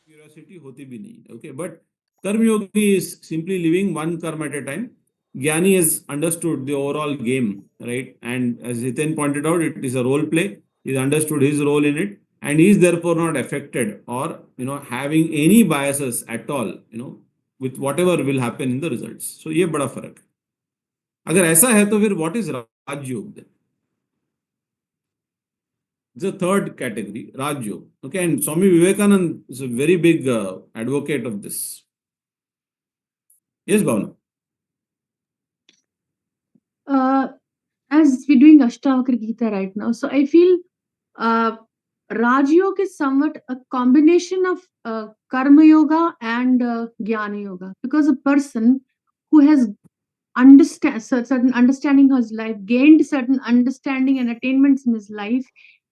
curiosity hoti bhi nahi. Okay, but Karma Yogi is simply living one karma at a time. Jnani has understood the overall game, right? And as Hiten pointed out, it is a role play. He's understood his role in it, and he is therefore not affected or having any biases at all, with whatever will happen in the results. So ये बड़ा फर्क है. अगर ऐसा है तो फिर what is Rajyoga then? The third category, Raj Yoga. Okay, and Swami Vivekananda is a very big advocate of this. Yes, Bhavna. As we're doing Ashtavakra Gita right now, so I feel Raj Yoga is somewhat a combination of Karma Yoga and Jnana Yoga, because a person who has certain understanding of his life, gained certain understanding and attainments in his life,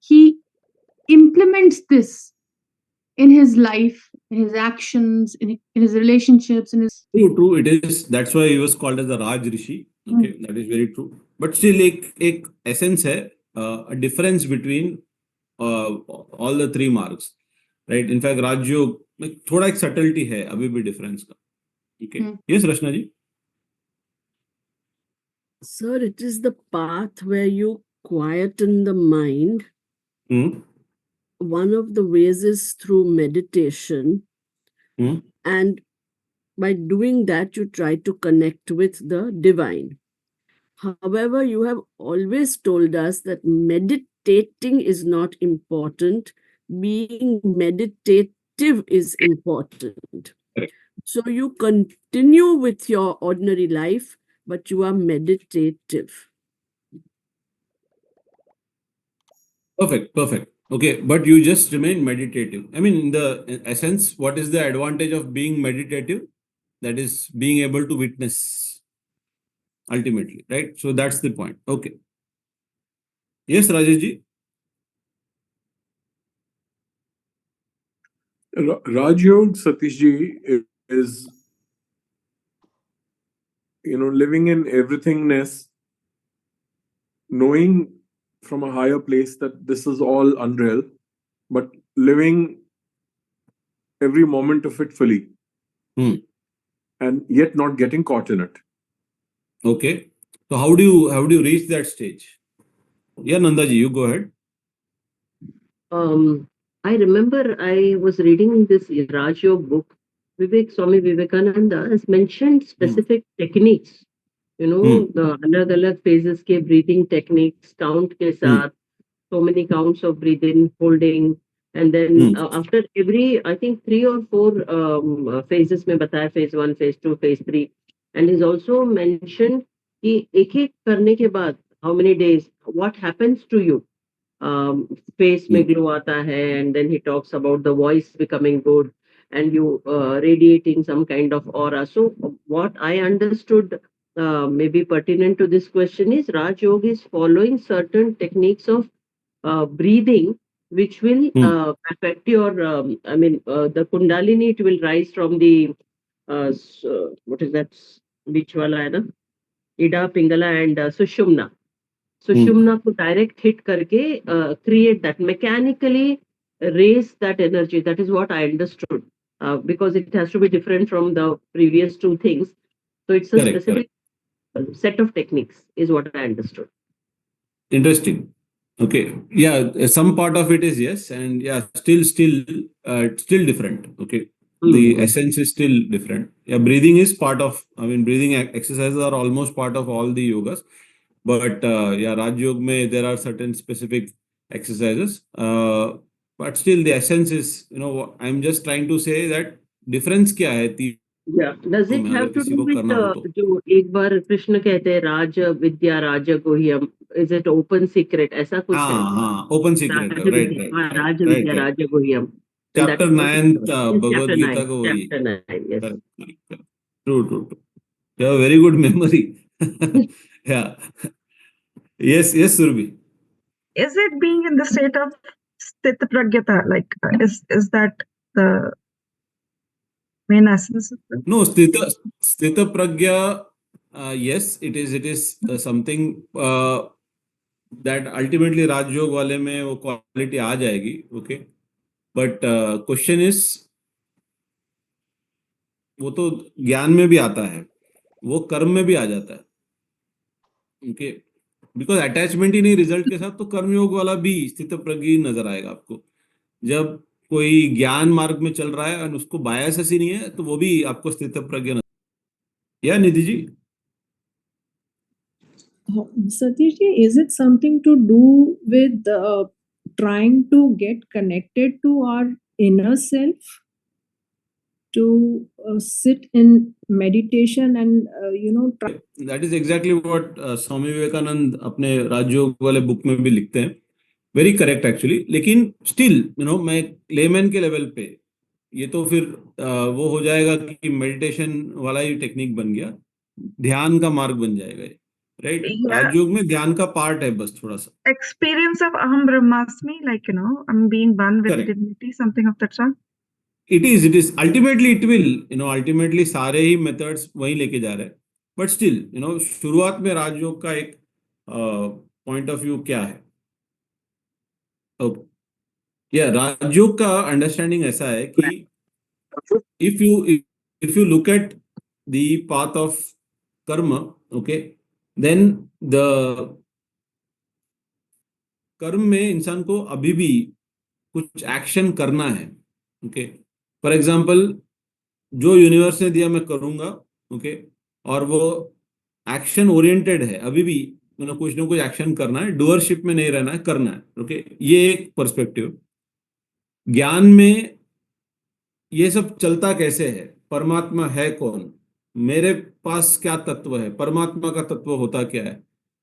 he implements this in his life, in his actions, in his relationships, in his... True, it is. That's why he was called as the Raj Rishi. Okay, that is very true. But still, एक essence है, a difference between all the three marks, right? In fact, Raj Yoga में थोड़ा एक subtlety है, अभी भी difference का. Okay. Yes, Rashna ji. Sir, it is the path where you quieten the mind. One of the ways is through meditation. And by doing that, you try to connect with the divine. However, you have always told us that meditating is not important. Being meditative is important. So you continue with your ordinary life, but you are meditative. Perfect. Okay, but you just remain meditative. I mean, in the essence, what is the advantage of being meditative? That is being able to witness ultimately, right? So that's the point. Okay. Yes, Rajesh ji. Raj Yoga, Satish ji, is living in everythingness, knowing from a higher place that this is all unreal, but living every moment of it fully, and yet not getting caught in it. Okay. So how do you reach that stage? Yeah, Nandaji, you go ahead. I remember I was reading this Raj Yoga book. Swami Vivekananda has mentioned specific techniques. The अलग-अलग phases के breathing techniques, count के साथ, so many counts of breathing, holding, and then after every, I think 3 or 4 phases में बताया, phase 1, phase 2, phase 3, and he's also mentioned कि एक-एक करने के बाद, how many days, what happens to you. Face में glow आता है, and then he talks about the voice becoming good and you radiating some kind of aura. So what I understood maybe pertinent to this question is Raj Yoga is following certain techniques of breathing which will affect your, the Kundalini, it will rise from the, what is that, which wala hai na? Ida, Pingala and Sushumna. Sushumna को direct hit करके create that, mechanically raise that energy. That is what I understood, because it has to be different from the previous 2 things. So it's a specific set of techniques is what I understood. Interesting. Okay. Yeah, some part of it is yes, and yeah, still different. Okay. The essence is still different. Yeah, breathing is part of, breathing exercises are almost part of all the yogas. But yeah, Raj Yoga mein there are certain specific exercises. But still the essence is, I'm just trying to say that difference क्या है? Yeah. Does it have to do with जो एक बार कृष्ण कहते हैं राज विद्या राज गुह्यम, is it open secret, ऐसा कुछ है? हाँ, open secret, right. राज विद्या राज गुह्यम. Chapter 9 Bhagavad Gita को वही. Chapter 9, yes. Correct. True. You have a very good memory. Yeah. Yes, Surabhi. Is it being in the state of Sthita Pragyata? Like, is that the main essence? No, Sthita Pragya, yes, it is something that ultimately Raj Yoga वाले में वो quality आ जाएगी, okay. But question is, वो तो ज्ञान में भी आता है, वो कर्म में भी आ जाता है। ओके, बिकॉज अटैचमेंट ही नहीं रिजल्ट के साथ, तो कर्मयोग वाला भी स्थित प्रज्ञ नजर आएगा आपको। जब कोई ज्ञान मार्ग में चल रहा है और उसको बायस ही नहीं है, तो वो भी आपको स्थित प्रज्ञ नजर, या Nidhi ji? Satish ji, is it something to do with trying to get connected to our inner self, to sit in meditation and try? That is exactly what Swami Vivekananda अपने राजयोग वाले बुक में भी लिखते हैं। वेरी करेक्ट एक्चुअली, लेकिन स्टिल मैं layman के level पे, ये तो फिर वो हो जाएगा कि मेडिटेशन वाला ही टेक्निक बन गया, ध्यान का मार्ग बन जाएगा, राइट? Yeah. राजयोग में ध्यान का पार्ट है बस थोड़ा सा। Experience of Aham Brahmasmi, like, I'm being one with Correct. divinity, something of that sort. It is ultimately it will, ultimately सारे ही मेथड्स वहीं लेके जा रहे हैं, बट स्टिल शुरुआत में राजयोग का एक पॉइंट ऑफ व्यू क्या है? या राजयोग का अंडरस्टैंडिंग ऐसा है कि if you look at the path of karma, okay, then the कर्म में इंसान को अभी भी कुछ एक्शन करना है। ओके, फॉर एग्जांपल जो यूनिवर्स ने दिया मैं करूंगा, ओके, और वो एक्शन ओरिएंटेड है, अभी भी कुछ ना कुछ एक्शन करना है, डूअरशिप में नहीं रहना है, करना है। ओके, ये एक पर्सपेक्टिव। ज्ञान में ये सब चलता कैसे है, परमात्मा है कौन, मेरे पास क्या तत्व है, परमात्मा का तत्व होता क्या है,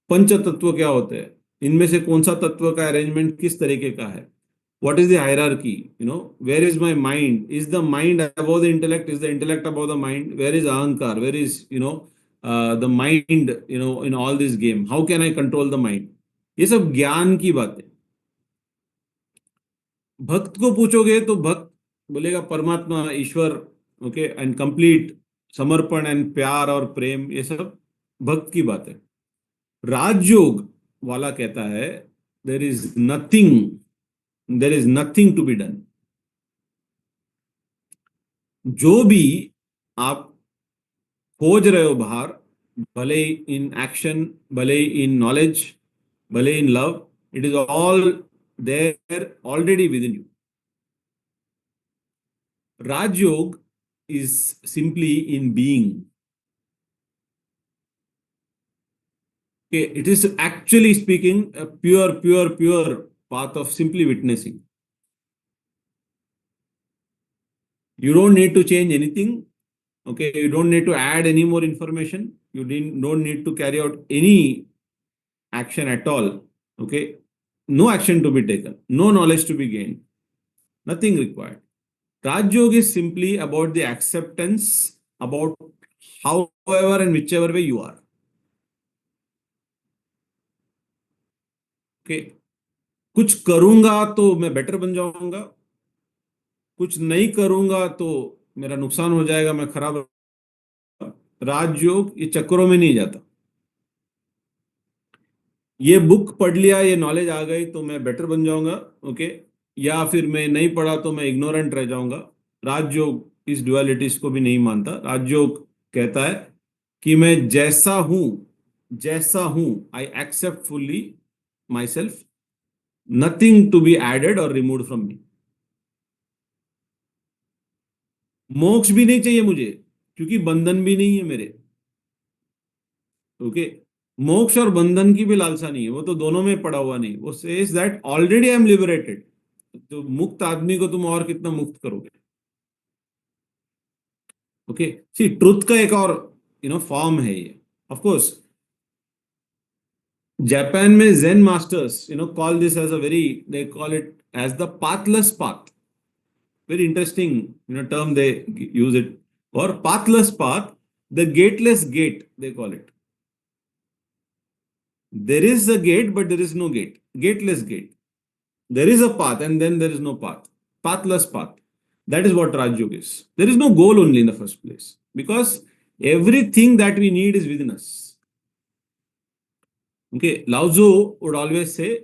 पंच तत्व क्या होते हैं, इनमें से कौन सा तत्व का अरेंजमेंट किस तरीके का है, what is the hierarchy, where is my mind, is the mind above the intellect, is the intellect above the mind, where is ahankar, where is the mind in all this game, how can I control the mind? ये सब ज्ञान की बातें। भक्त को पूछोगे तो भक्त बोलेगा परमात्मा, ईश्वर, ओके, एंड कंप्लीट समर्पण एंड प्यार और प्रेम, ये सब भक्त की बात है। राजयोग वाला कहता है there is nothing to be done. जो भी आप खोज रहे हो बाहर, भले इन एक्शन, भले इन नॉलेज, भले in love, it is all there already within you. Rajयोग is simply in being. Okay, it is actually speaking a pure path of simply witnessing. You don't need to change anything. Okay, you don't need to add any more information. You don't need to carry out any action at all. Okay, no action to be taken, no knowledge to be gained, nothing required. Rajयोग is simply about the acceptance about however and whichever way you are. Okay, कुछ करूंगा तो मैं better बन जाऊंगा, कुछ नहीं करूंगा तो मेरा नुकसान हो जाएगा, मैं खराब। राजयोग ये चक्करों में नहीं जाता। ये बुक पढ़ लिया, ये नॉलेज आ गई तो मैं बेटर बन जाऊंगा, ओके, या फिर मैं नहीं पढ़ा तो मैं इग्नोरेंट रह जाऊंगा। राजयोग इस ड्युअलिटीज को भी नहीं मानता। राजयोग कहता है कि मैं जैसा हूं, I accept fully myself, nothing to be added और रिमूव्ड फ्रॉम मी। मोक्ष भी नहीं चाहिए मुझे, क्योंकि बंधन भी नहीं है मेरे। ओके, मोक्ष और बंधन की भी लालसा नहीं है, वो तो दोनों में पड़ा हुआ नहीं। वो says that already I am liberated. तो मुक्त आदमी को तुम और कितना मुक्त करोगे? ओके, सी ट्रुथ का एक और फॉर्म है ये। ऑफ कोर्स जापान में zen masters call this as they call it as the pathless path. Very interesting term they use it for. Pathless path, the gateless gate they call it. There is a gate but there is no gate, gateless gate. There is a path and then there is no path, pathless path. That is what Rajयोग is. There is no goal only in the first place, because everything that we need is within us. Okay, Lao Tzu would always say,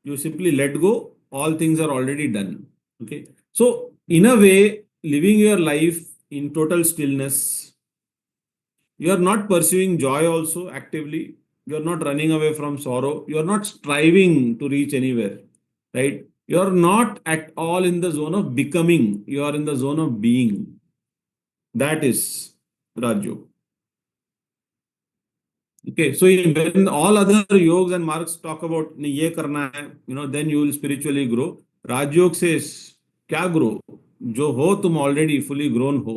you simply let go, all things are already done. Okay, so in a way, living your life in total stillness. You are not pursuing joy also actively. You are not running away from sorrow. You are not striving to reach anywhere, right? You are not at all in the zone of becoming. You are in the zone of being. That is Rajyog. Okay, so when all other yogs and marks talk about "नहीं, ये करना है," then you will spiritually grow. Rajyog says, क्या grow? जो हो तुम already fully grown हो.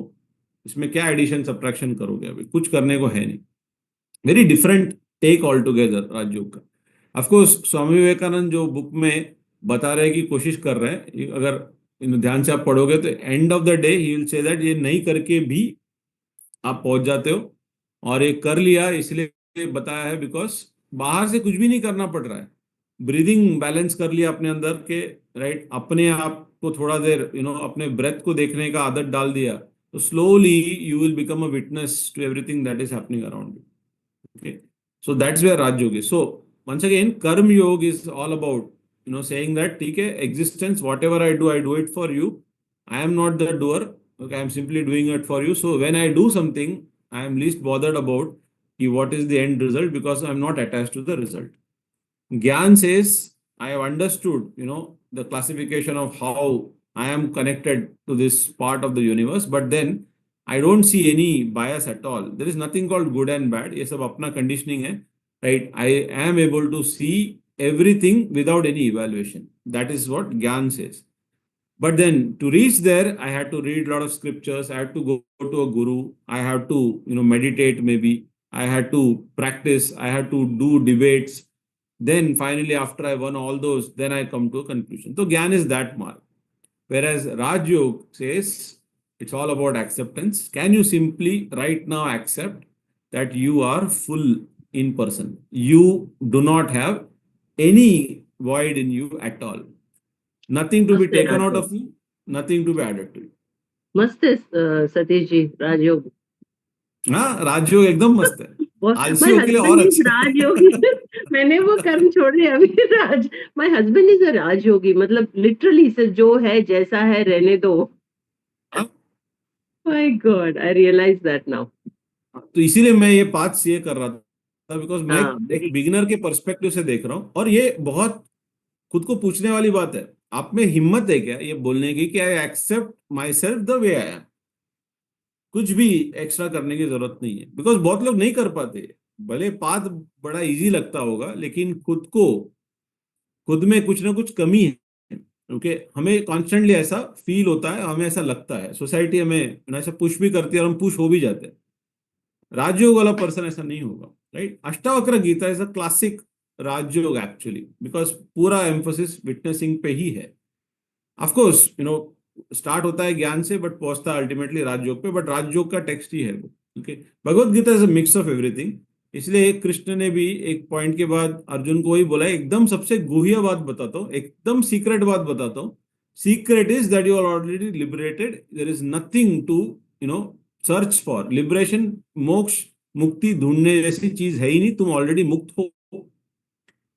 इसमें क्या एडिशन सब्ट्रैक्शन करोगे? अभी कुछ करने को है नहीं. Very different take altogether Rajyoga का. ऑफकोर्स स्वामी विवेकानंद जो बुक में बता रहे हैं कि कोशिश कर रहे हैं, अगर ध्यान से आप पढ़ोगे तो end of the day he will say that ये नहीं करके भी आप पहुंच जाते हो, और ये कर लिया इसलिए बताया है बिकॉज बाहर से कुछ भी नहीं करना पड़ रहा है. ब्रीदिंग बैलेंस कर लिया अपने अंदर के, राइट, अपने आप को थोड़ा देर अपने ब्रेथ को देखने का आदत डाल दिया, तो slowly you will become a witness to everything that is happening around you. Okay, so that's where Raj Yoga is. So once again, Karma Yoga is all about saying that ठीक है, existence, whatever I do it for you. I am not the doer. Okay, I am simply doing it for you. So when I do something, I am least bothered about what is the end result because I am not attached to the result. Gyan says I have understood the classification of how I am connected to this part of the universe, but then I don't see any bias at all. There is nothing called good and bad. ये सब अपना conditioning है, right? I am able to see everything without any evaluation. That is what Gyan says. But then to reach there, I had to read a lot of scriptures. I had to go to a guru. I have to meditate maybe. I had to practice. I had to do debates. Then finally, after I won all those, then I come to a conclusion. So Gyan is that mark. Whereas Raj Yoga says, it's all about acceptance. Can you simply right now accept that you are full in person? You do not have any void in you at all. Nothing to be taken out of you, nothing to be added to you. मस्त है सतीश जी राजयोग. हाँ, राजयोग एकदम मस्त है. आलसियों के लिए और अच्छा. राजयोगी. मैंने वो कर्म छोड़ दिया अभी. My husband is a rajyogi, मतलब लिटरली से जो है जैसा है रहने दो. My God, I realize that now. तो इसीलिए मैं ये पाथ ये कर रहा था बिकॉज मैं एक बिगिनर के पर्सपेक्टिव से देख रहा हूँ, और ये बहुत खुद को पूछने वाली बात है. आप में हिम्मत है क्या ये बोलने की कि I accept myself the way I am? कुछ भी एक्स्ट्रा करने की जरूरत नहीं है, बिकॉज बहुत लोग नहीं कर पाते. भले पाथ बड़ा इजी लगता होगा, लेकिन खुद में कुछ ना कुछ कमी है. ओके, हमें कॉन्स्टेंटली ऐसा फील होता है, हमें ऐसा लगता है, सोसाइटी हमें ऐसा पुश भी करती है और हम पुश हो भी जाते हैं. राजयोग वाला पर्सन ऐसा नहीं होगा, right? Ashtavakra Gita is a classic rajyog actually, because पूरा एम्फोसिस विटनेसिंग पे ही है. ऑफकोर्स स्टार्ट होता है ज्ञान से बट पहुंचता है अल्टीमेटली राजयोग पे, बट राजयोग का टेक्स्ट ही है वो. Okay, Bhagwat Gita is a mix of everything. इसलिए कृष्ण ने भी एक पॉइंट के बाद अर्जुन को ही बोला, एकदम सबसे गुह्य बात बताता हूँ, एकदम सीक्रेट बात बताता हूँ. Secret is that you are already liberated. There is nothing to search for. Liberation, moksha, mukti ढूंढने जैसी चीज है ही नहीं. तुम ऑलरेडी मुक्त हो,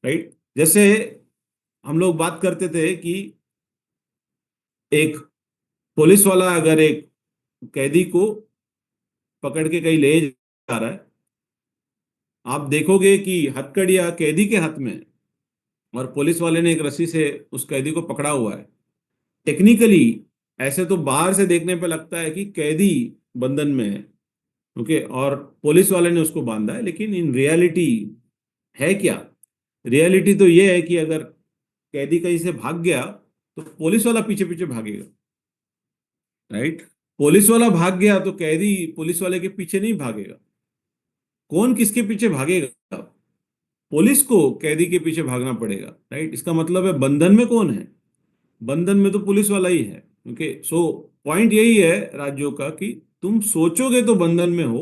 राइट? जैसे हम लोग बात करते थे कि एक पुलिस वाला अगर एक कैदी को पकड़ के कहीं ले जा रहा है, आप देखोगे कि हथकड़िया कैदी के हाथ में और पुलिस वाले ने एक रस्सी से उस कैदी को पकड़ा हुआ है. टेक्निकली ऐसे तो बाहर से देखने पे लगता है कि कैदी बंधन में है, ओके, और पुलिस वाले ने उसको बांधा है, लेकिन इन रियलिटी है क्या? रियलिटी तो ये है कि अगर कैदी कहीं से भाग गया तो पुलिस वाला पीछे पीछे भागेगा, राइट? पुलिस वाला भाग गया तो कैदी पुलिस वाले के पीछे नहीं भागेगा. कौन किसके पीछे भागेगा? पुलिस को कैदी के पीछे भागना पड़ेगा, राइट? इसका मतलब है बंधन में कौन है? बंधन में तो पुलिस वाला ही है. ओके, सो पॉइंट यही है राज्यों का कि तुम सोचोगे तो बंधन में हो,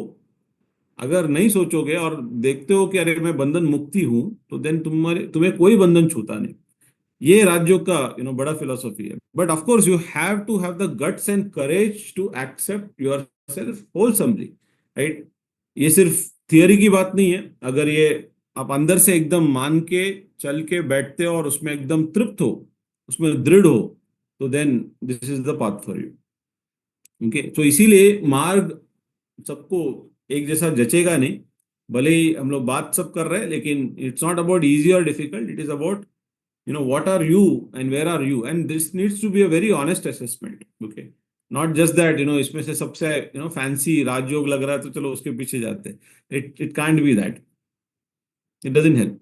अगर नहीं सोचोगे और देखते हो कि अरे मैं बंधन मुक्ति हूं, तो देन तुम्हें कोई बंधन छूता नहीं. ये राज्यों का बड़ा फिलोसॉफी है. But of course you have to have the guts and courage to accept yourself wholesomely, right? ये सिर्फ थियरी की बात नहीं है. अगर ये आप अंदर से एकदम मान के चल के बैठते हो और उसमें एकदम तृप्त हो, उसमें दृढ़ हो, तो then this is the path for you. Okay, तो इसीलिए मार्ग सबको एक जैसा जचेगा नहीं, भले ही हम लोग बात सब कर रहे हैं, लेकिन इट्स नॉट अबाउट इजी और difficult, it is about what are you and where are you, and this needs to be a very honest assessment. Okay, not just that इसमें से सबसे फैंसी राजयोग लग रहा है तो चलो उसके पीछे जाते हैं. It can't be that. It doesn't help.